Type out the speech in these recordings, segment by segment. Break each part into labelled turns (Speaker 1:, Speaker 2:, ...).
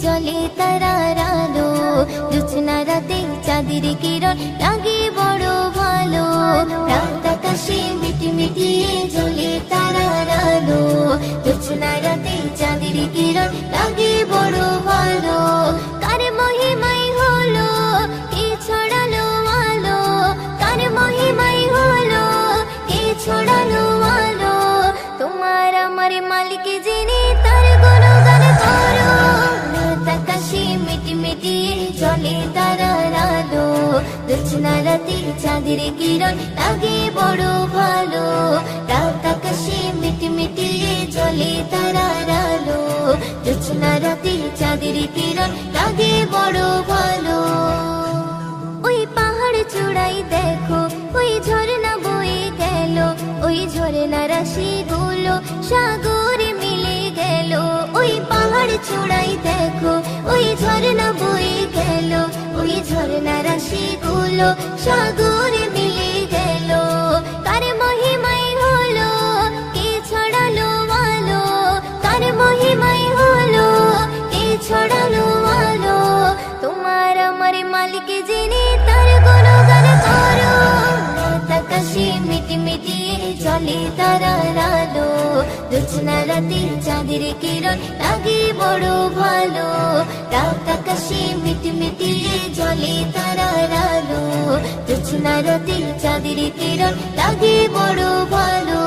Speaker 1: জলে তারার আলো, জোছনা রাতে চাঁদের কিরণ লাগে বড় ভালো। রাত আকাশে মিটিমিটিয়ে জ্বলে তারার আলো, জোছনা রাতে চাঁদের কিরণ লাগে বড় ভালো। কার মহিমাই হলো কে ছড়ালো আলো, কার মহিমাই হলো কে ছড়ালো আলো। তোমার আমার মালিক যিনি তার গুণগান করো। রাত আকাশে মিটিমিটিয়ে জ্বলে তারার আলো, জোছনা রাতে চাঁদের কিরণ লাগে বড় ভালো। রাত আকাশে মিটিমিটিয়ে জ্বলে তারার আলো, জোছনা রাতে চাঁদের কিরণ লাগে বড় ভালো। ওই পাহাড় চূড়াই দেখো ওই ঝর্ণা বয়ে গেল, ওই ঝর্ণা রাশি গুলো সাগরে মিলে গেল। ওই পাহাড় চূড়াই দেখো ওই ঝর্ণা বয়ে গেল, ওই ঝর্ণা রাশি গুলো সাগরে মিলে গেল। কার মহিমাই হলো কে ছড়ালো আলো, কার মহিমাই হলো কে ছড়ালো আলো। তোমার আমার মালিক যিনি তার গুণগান করো। রাত আকাশে মিটিমিটিয়ে জ্বলে তারার আলো, জোছনা রাতে চাঁদের কিরণ লাগে বড় ভালো। রাত আকাশে মিটিমিটিয়ে জ্বলে তারার আলো, জোছনা রাতে চাঁদের কিরণ লাগে বড় ভালো।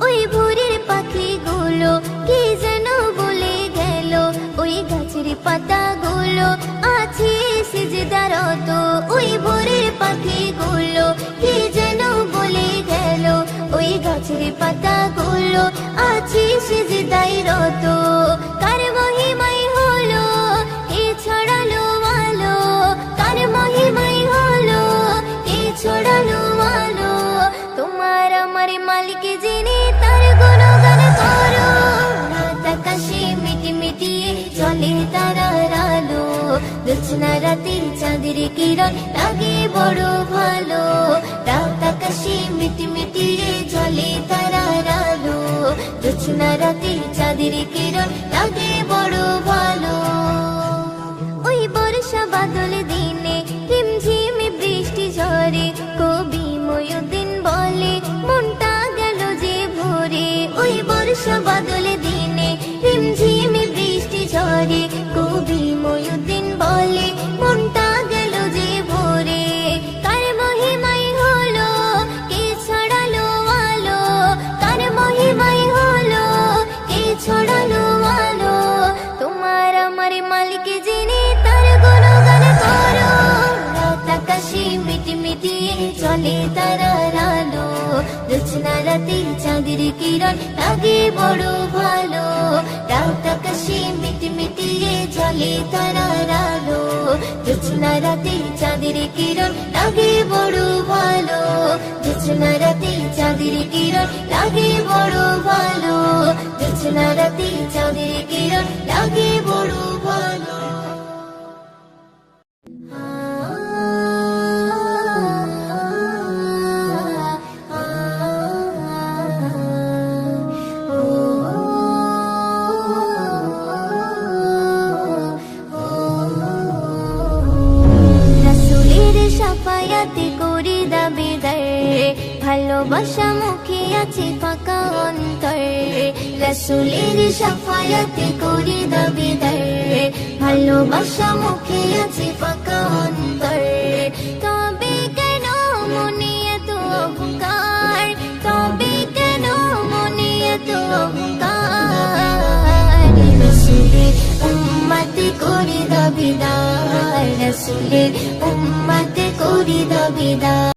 Speaker 1: ওই ভোরের পাখিগুলো কি যেন বলে গেল, ওই গাছের পাতাগুলো আছে সিজদারত। ওই ভোরের পাখিগুলো কি যেন বলে গেল, ওই গাছের পাতাগুলো আছে সিজদারত। কার মহিমাই হলো কে ছড়ালো আলো, কার মহিমাই হলো কে ছড়ালো আলো। তোমার আমার মালিক যিনি তার গুণগান করো। রাত আকাশে মিটিমিটিয়ে জ্বলে তারার আলো, জোছনা রাতে চাঁদের কিরণ লাগে বড় ভালো। রাত আকাশে মিটিমিটিয়ে জ্বলে তারার আলো, জোছনা রাতে চাঁদের কিরণ লাগে বড় ভালো। ওই বর্ষা বাদল দিনে ঝিমঝিম বৃষ্টি ঝরে, কবি ময়ূরদিন বলে মনটা গেল যে ভরে। ওই বর্ষা বাদল দিনে ঝিমঝিম বৃষ্টি ঝরে, কবি ময়ূরদিন বলে মনটা গেল যে ভরে। কার মহিমাই হলো কে ছড়ালো আলো, কার মহিমাই হলো কে ছড়ালো আলো। তোমার আমার মালিক যিনি তার গুণগান করো। রাত আকাশে মিটিমিটিয়ে জ্বলে তারার আলো, জোছনা রাতে চাঁদের কিরণ লাগে বড় ভালো। রাত আকাশে মিটিমিটিয়ে জ্বলে তারার আলো, জোছনা রাতে চাঁদের কিরণ লাগে বড় ভালো। জোছনা রাতে চাঁদের কিরণ লাগে বড় ভালো, জোছনা রাতে চাঁদের কিরণ লাগে বড় ভালো। সাফায়াতে করি দাবিদার, ভালোবাসা মুখে আছে ফাঁকা অন্তর। রাসূলের সাফায়াতে করি দাবিদার, ভালোবাসা মুখে আছে ফাঁকা অন্তর। তবে কেন মনে এত অহংকার, তবে কেন মনে এত অহংকার। রাসূলের উম্মতে করি দাবিদার, রাসূলের উম্মতে করি দাবিদার।